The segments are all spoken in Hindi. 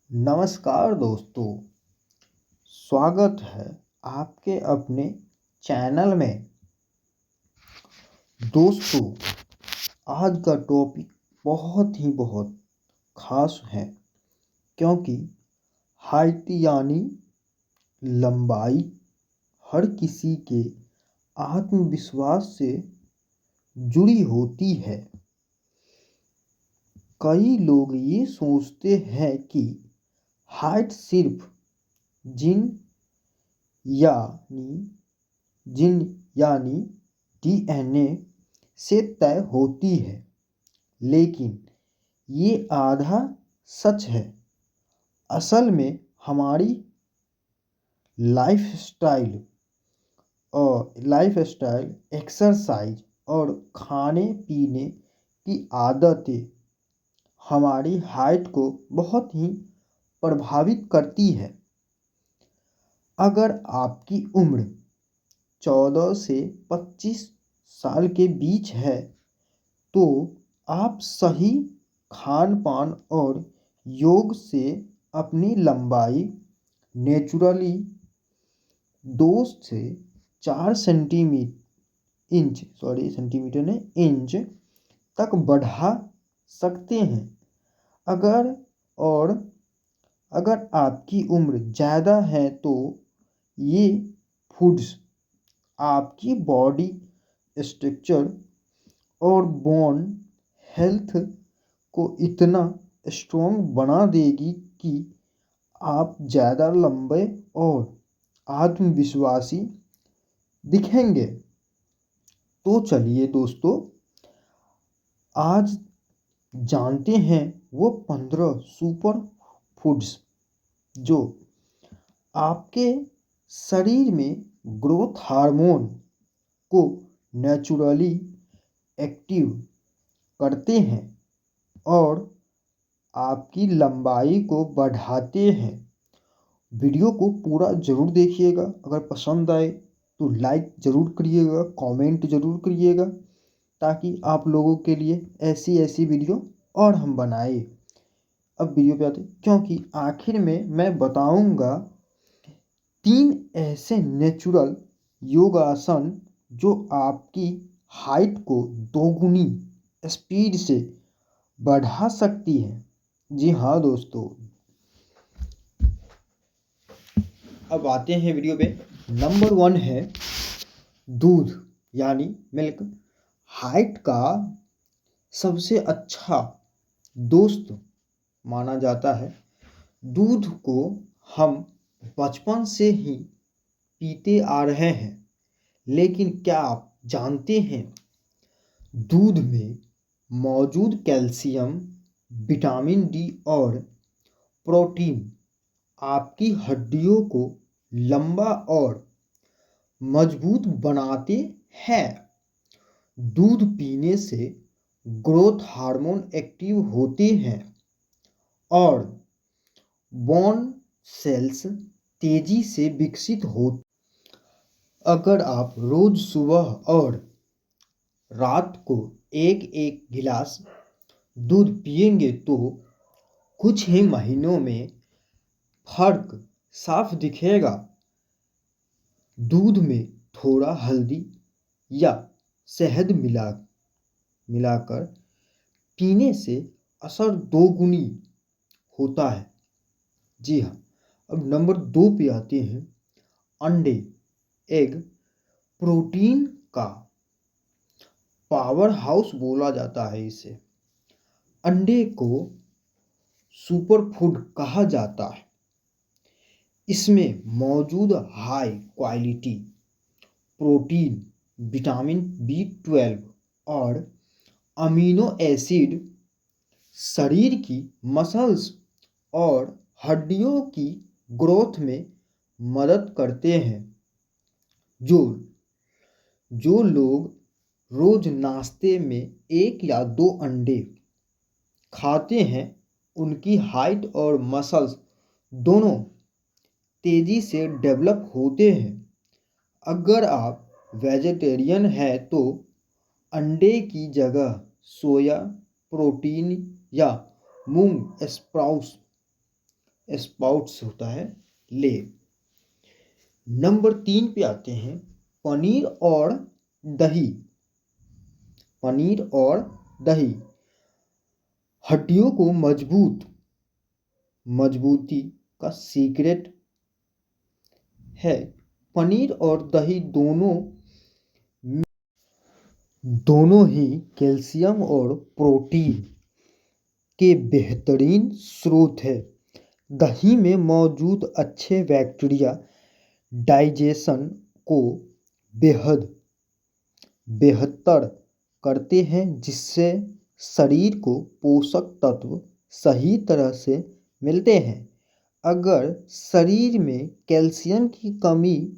नमस्कार दोस्तों, स्वागत है आपके अपने चैनल में। दोस्तों, आज का टॉपिक बहुत खास है क्योंकि हाइट यानी लंबाई हर किसी के आत्मविश्वास से जुड़ी होती है। कई लोग ये सोचते हैं कि हाइट सिर्फ जिन यानी जिन यानी डीएनए से तय होती है, लेकिन ये आधा सच है। असल में हमारी लाइफस्टाइल, एक्सरसाइज और खाने पीने की आदतें हमारी हाइट को बहुत ही प्रभावित करती है। अगर आपकी उम्र 14 से 25 साल के बीच है तो आप सही खान पान और योग से अपनी लंबाई नेचुरली 2 से 4 इंच तक बढ़ा सकते हैं। अगर आपकी उम्र ज़्यादा है तो ये फूड्स आपकी बॉडी स्ट्रक्चर और बोन हेल्थ को इतना स्ट्रॉन्ग बना देगी कि आप ज़्यादा लंबे और आत्मविश्वासी दिखेंगे। तो चलिए दोस्तों, आज जानते हैं वो 15 सुपर फूड्स जो आपके शरीर में ग्रोथ हार्मोन को नेचुरली एक्टिव करते हैं और आपकी लंबाई को बढ़ाते हैं। वीडियो को पूरा ज़रूर देखिएगा। अगर पसंद आए तो लाइक ज़रूर करिएगा, कमेंट ज़रूर करिएगा, ताकि आप लोगों के लिए ऐसी वीडियो और हम बनाए। अब वीडियो पे आते हैं, क्योंकि आखिर में मैं बताऊंगा 3 ऐसे नेचुरल योगासन जो आपकी हाइट को दोगुनी स्पीड से बढ़ा सकती है। जी हाँ दोस्तों, अब आते हैं वीडियो पे। नंबर 1 है दूध यानी मिल्क। हाइट का सबसे अच्छा दोस्त माना जाता है। दूध को हम बचपन से ही पीते आ रहे हैं, लेकिन क्या आप जानते हैं दूध में मौजूद कैल्शियम, विटामिन डी और प्रोटीन आपकी हड्डियों को लंबा और मजबूत बनाते हैं। दूध पीने से ग्रोथ हार्मोन एक्टिव होते हैं और बोन सेल्स तेजी से विकसित होते। अगर आप रोज सुबह और रात को एक गिलास दूध पिएंगे तो कुछ ही महीनों में फर्क साफ दिखेगा। दूध में थोड़ा हल्दी या शहद मिलाकर पीने से असर दोगुनी होता है। जी हाँ, अब नंबर 2 पे आते हैं। अंडे, एग प्रोटीन का पावर हाउस बोला जाता है इसे। अंडे को सुपर फूड कहा जाता है। इसमें मौजूद high quality protein, vitamin B12 और अमीनो एसिड शरीर की मसल्स और हड्डियों की ग्रोथ में मदद करते हैं। जो लोग रोज नाश्ते में 1 या 2 अंडे खाते हैं, उनकी हाइट और मसल्स दोनों तेजी से डेवलप होते हैं। अगर आप वेजिटेरियन हैं तो अंडे की जगह सोया प्रोटीन या मूंग स्प्राउट्स स्पाउट्स होता है, ले। नंबर 3 पे आते हैं, पनीर और दही। पनीर और दही हड्डियों को मजबूती का सीक्रेट है। पनीर और दही दोनों ही कैल्शियम और प्रोटीन के बेहतरीन स्रोत है। दही में मौजूद अच्छे बैक्टीरिया डाइजेशन को बेहतर करते हैं, जिससे शरीर को पोषक तत्व सही तरह से मिलते हैं। अगर शरीर में कैल्शियम की कमी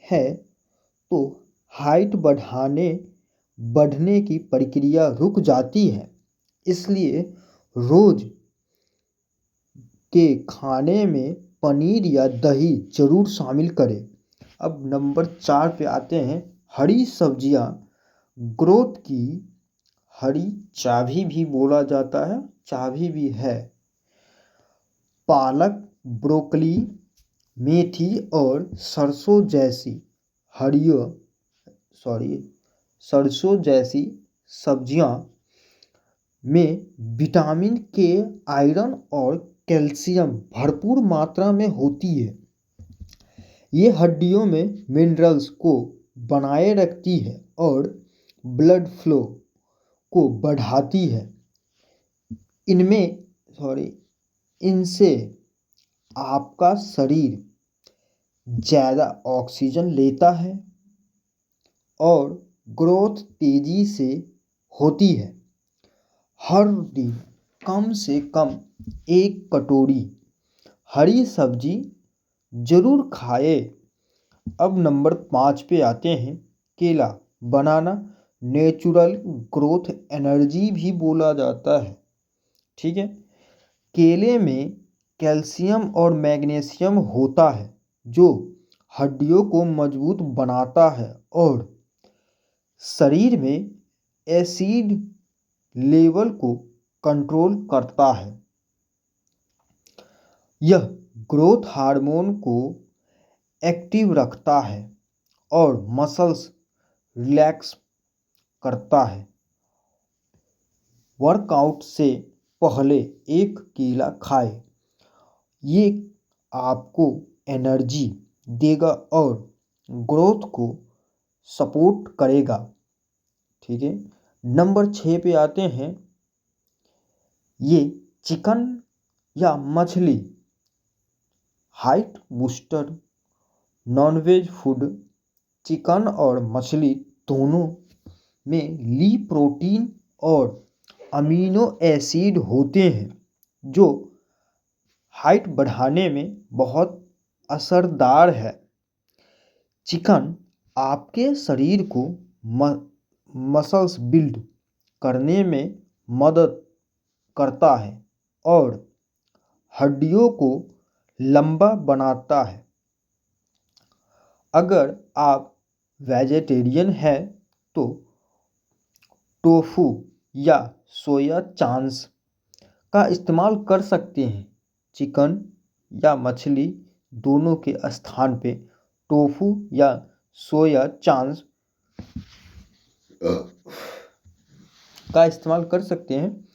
है तो हाइट बढ़ने की प्रक्रिया रुक जाती है। इसलिए रोज के खाने में पनीर या दही जरूर शामिल करें। अब नंबर 4 पे आते हैं, हरी सब्जियां ग्रोथ की हरी चाबी भी बोला जाता है, चाबी भी है। पालक, ब्रोकली, मेथी और सरसों जैसी सब्जियां में विटामिन के, आयरन और कैल्शियम भरपूर मात्रा में होती है। ये हड्डियों में मिनरल्स को बनाए रखती है और ब्लड फ्लो को बढ़ाती है। इनसे आपका शरीर ज़्यादा ऑक्सीजन लेता है और ग्रोथ तेजी से होती है। हर दिन कम से कम 1 कटोरी हरी सब्जी जरूर खाए। अब नंबर 5 पे आते हैं, केला, बनाना नेचुरल ग्रोथ एनर्जी भी बोला जाता है। ठीक है, केले में कैल्शियम और मैग्नीशियम होता है जो हड्डियों को मजबूत बनाता है और शरीर में एसिड लेवल को कंट्रोल करता है। यह ग्रोथ हार्मोन को एक्टिव रखता है और मसल्स रिलैक्स करता है। वर्कआउट से पहले एक केला खाएं। ये आपको एनर्जी देगा और ग्रोथ को सपोर्ट करेगा। ठीक है, नंबर 6 पे आते हैं, ये चिकन या मछली height booster nonveg food. Chicken और मछली दोनों में ली प्रोटीन और अमीनो एसिड होते हैं जो हाइट बढ़ाने में बहुत असरदार है। चिकन आपके शरीर को मसल्स बिल्ड करने में मदद करता है और हड्डियों को लंबा बनाता है। अगर आप वेजिटेरियन हैं तो टोफू या सोया चांस का इस्तेमाल कर सकते हैं। चिकन या मछली दोनों के स्थान पे टोफू या सोया चांस का इस्तेमाल कर सकते हैं।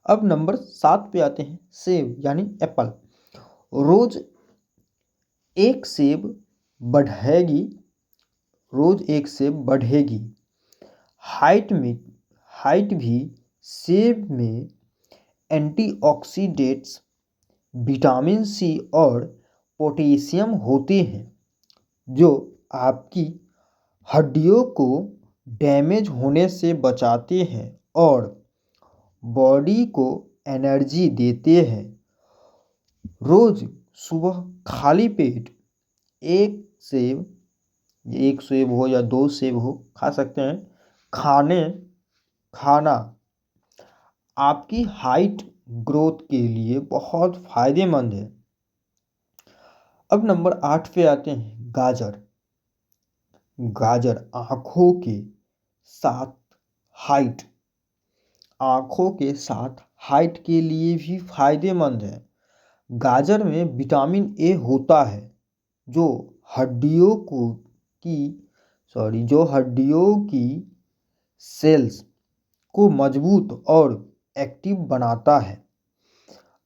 अब नंबर 7 पे आते हैं, सेब यानी एप्पल। रोज एक सेब बढ़ेगी। हाइट भी। सेब में एंटीऑक्सीडेंट्स, विटामिन सी और पोटेशियम होते हैं जो आपकी हड्डियों को डैमेज होने से बचाते हैं और बॉडी को एनर्जी देते हैं। रोज सुबह खाली पेट एक सेब हो या 2 सेब हो खा सकते हैं। खाना आपकी हाइट ग्रोथ के लिए बहुत फायदेमंद है। अब नंबर 8 पे आते हैं, गाजर आँखों के साथ हाइट के लिए भी फायदेमंद है। गाजर में विटामिन ए होता है जो हड्डियों को की जो हड्डियों की सेल्स को मजबूत और एक्टिव बनाता है।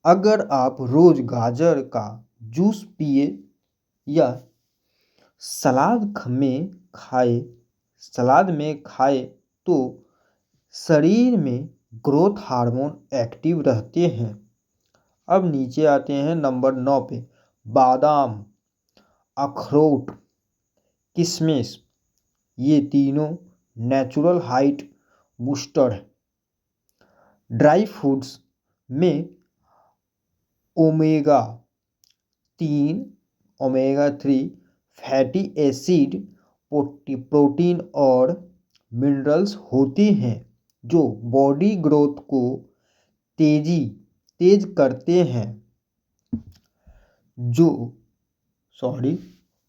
अगर आप रोज गाजर का जूस पिए या सलाद में खाए तो शरीर में ग्रोथ हार्मोन एक्टिव रहते हैं। अब नीचे आते हैं नंबर 9 पे। बादाम, अखरोट, किशमिश, ये तीनों नेचुरल हाइट बूस्टर है। ड्राई फ्रूट्स में omega 3, omega 3 fatty acid, protein और मिनरल्स होते हैं जो बॉडी ग्रोथ को तेज करते हैं।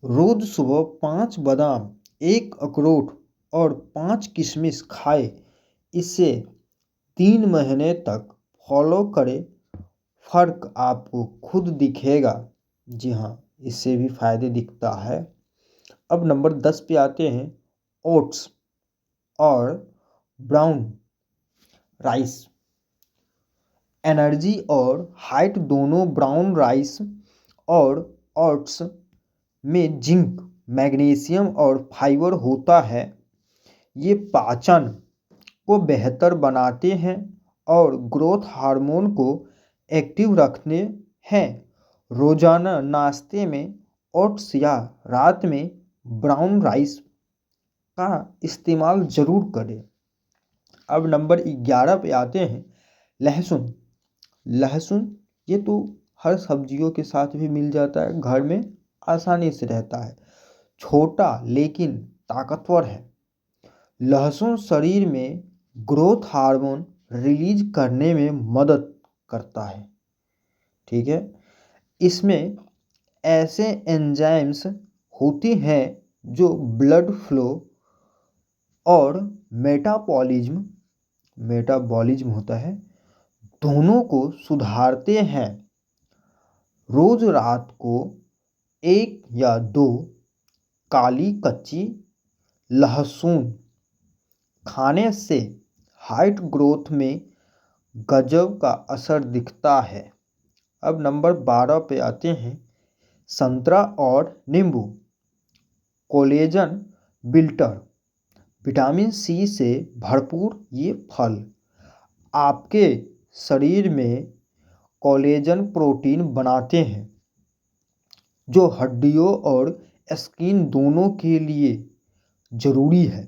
रोज सुबह 5 बादाम, 1 अखरोट और 5 किशमिश खाए। इसे 3 महीने तक फॉलो करें, फर्क आपको खुद दिखेगा। जी हाँ, इससे भी फायदे दिखता है। अब नंबर 10 पे आते हैं। ओट्स और ब्राउन राइस एनर्जी और हाइट दोनों। ब्राउन राइस और ओट्स में जिंक, मैग्नीशियम और फाइबर होता है। ये पाचन को बेहतर बनाते हैं और ग्रोथ हार्मोन को एक्टिव रखते हैं। रोजाना नाश्ते में ओट्स या रात में ब्राउन राइस का इस्तेमाल ज़रूर करें। अब नंबर 11 पे आते हैं। लहसुन ये तो हर सब्जियों के साथ भी मिल जाता है, घर में आसानी से रहता है। छोटा लेकिन ताकतवर है। लहसुन शरीर में ग्रोथ हार्मोन रिलीज करने में मदद करता है। ठीक है, इसमें ऐसे एंजाइम्स होती हैं जो ब्लड फ्लो और मेटाबॉलिज्म होता है, दोनों को सुधारते हैं। रोज रात को 1 या 2 काली कच्ची लहसुन खाने से हाइट ग्रोथ में गजब का असर दिखता है। अब नंबर 12 पे आते हैं। संतरा और नींबू कोलेजन बिल्टर, विटामिन सी से भरपूर ये फल आपके शरीर में कोलेजन प्रोटीन बनाते हैं जो हड्डियों और स्किन दोनों के लिए ज़रूरी है।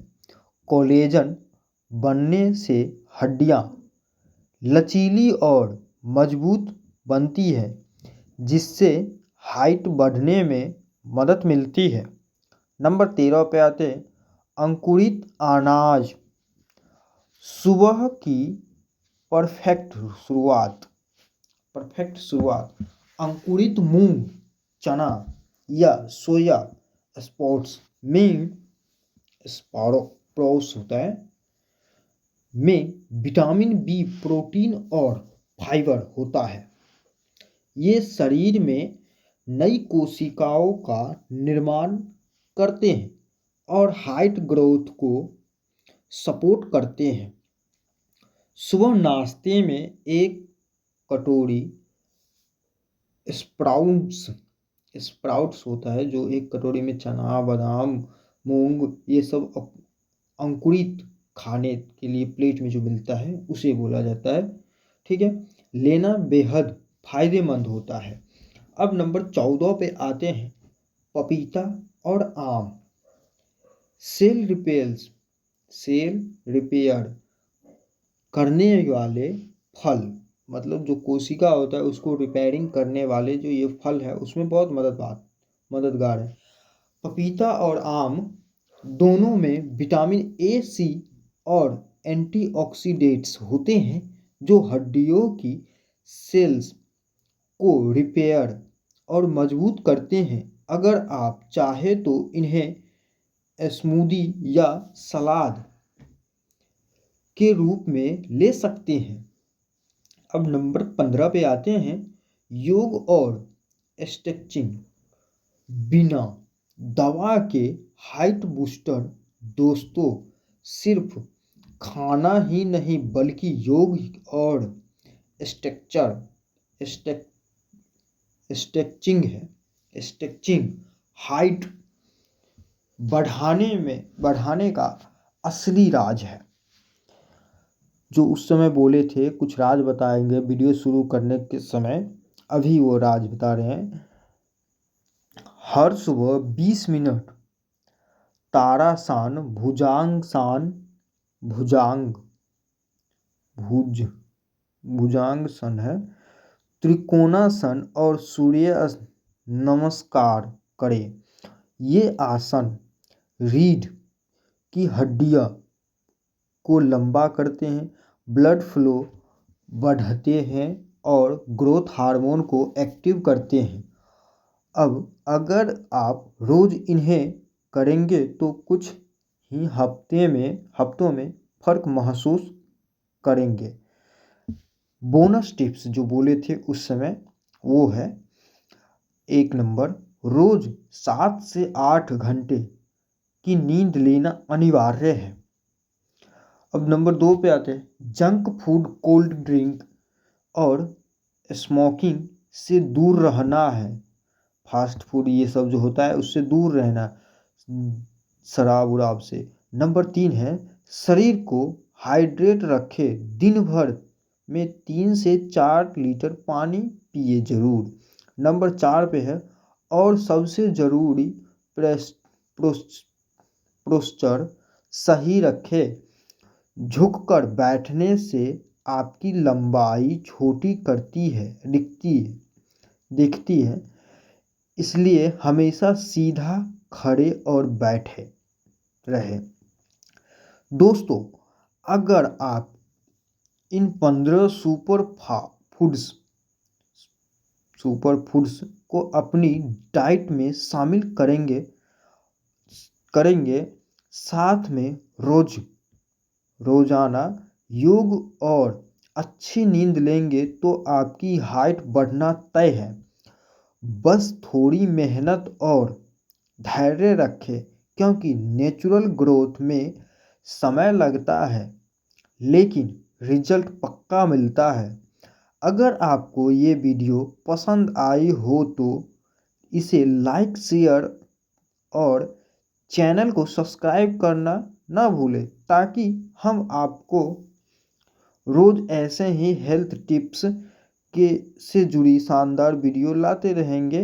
कोलेजन बनने से हड्डियाँ लचीली और मजबूत बनती है जिससे हाइट बढ़ने में मदद मिलती है। नंबर 13 पे आते हैं। अंकुरित अनाज सुबह की परफेक्ट शुरुआत। अंकुरित मूंग, चना या सोया स्प्राउट्स में विटामिन बी, प्रोटीन और फाइबर होता है। ये शरीर में नई कोशिकाओं का निर्माण करते हैं और हाइट ग्रोथ को सपोर्ट करते हैं। सुबह नाश्ते में 1 कटोरी स्प्राउट्स होता है, जो 1 कटोरी में चना, बादाम, मूंग ये सब अंकुरित खाने के लिए प्लेट में जो मिलता है उसे बोला जाता है। ठीक है, लेना बेहद फायदेमंद होता है। अब नंबर 14 पे आते हैं। पपीता और आम सेल रिपेयर करने वाले फल, मतलब जो कोशिका होता है उसको रिपेयरिंग करने वाले जो ये फल है उसमें बहुत मददगार है। पपीता और आम दोनों में विटामिन ए, सी और एंटीऑक्सीडेंट्स होते हैं जो हड्डियों की सेल्स को रिपेयर और मजबूत करते हैं। अगर आप चाहें तो इन्हें स्मूदी या सलाद के रूप में ले सकते हैं। अब नंबर 15 पे आते हैं। योग और स्ट्रेचिंग बिना दवा के हाइट बूस्टर। दोस्तों, सिर्फ खाना ही नहीं बल्कि योग और स्ट्रक्चर स्ट्रेचिंग हाइट बढ़ाने का असली राज है। जो उस समय बोले थे कुछ राज बताएंगे वीडियो शुरू करने के समय, अभी वो राज बता रहे हैं। हर सुबह 20 मिनट तारासन, भुजांगासन है, त्रिकोणासन और सूर्य नमस्कार करें। ये आसन रीढ़ की हड्डियाँ को लंबा करते हैं, ब्लड फ्लो बढ़ाते हैं और ग्रोथ हार्मोन को एक्टिव करते हैं। अब अगर आप रोज़ इन्हें करेंगे तो कुछ ही हफ्तों में फ़र्क महसूस करेंगे। बोनस टिप्स जो बोले थे उस समय वो है, 1 नंबर, रोज़ 7 से 8 घंटे की नींद लेना अनिवार्य है। अब नंबर 2 पे आते हैं, जंक फूड, कोल्ड ड्रिंक और स्मोकिंग से दूर रहना है। फास्ट फूड ये सब जो होता है उससे दूर रहना, शराब उराब से। नंबर 3 है, शरीर को हाइड्रेट रखे, दिन भर में 3 से 4 लीटर पानी पिए जरूर। नंबर 4 पे है, और सबसे ज़रूरी, पोस्चर सही रखे। झुककर बैठने से आपकी लंबाई छोटी दिखती है, इसलिए हमेशा सीधा खड़े और बैठे रहे। दोस्तों, अगर आप इन 15 सुपर फूड्स को अपनी डाइट में शामिल करेंगे, साथ में रोजाना योग और अच्छी नींद लेंगे तो आपकी हाइट बढ़ना तय है। बस थोड़ी मेहनत और धैर्य रखें, क्योंकि नेचुरल ग्रोथ में समय लगता है लेकिन रिजल्ट पक्का मिलता है। अगर आपको ये वीडियो पसंद आई हो तो इसे लाइक, शेयर और चैनल को सब्सक्राइब करना ना भूलें, ताकि हम आपको रोज़ ऐसे ही हेल्थ टिप्स से जुड़ी शानदार वीडियो लाते रहेंगे।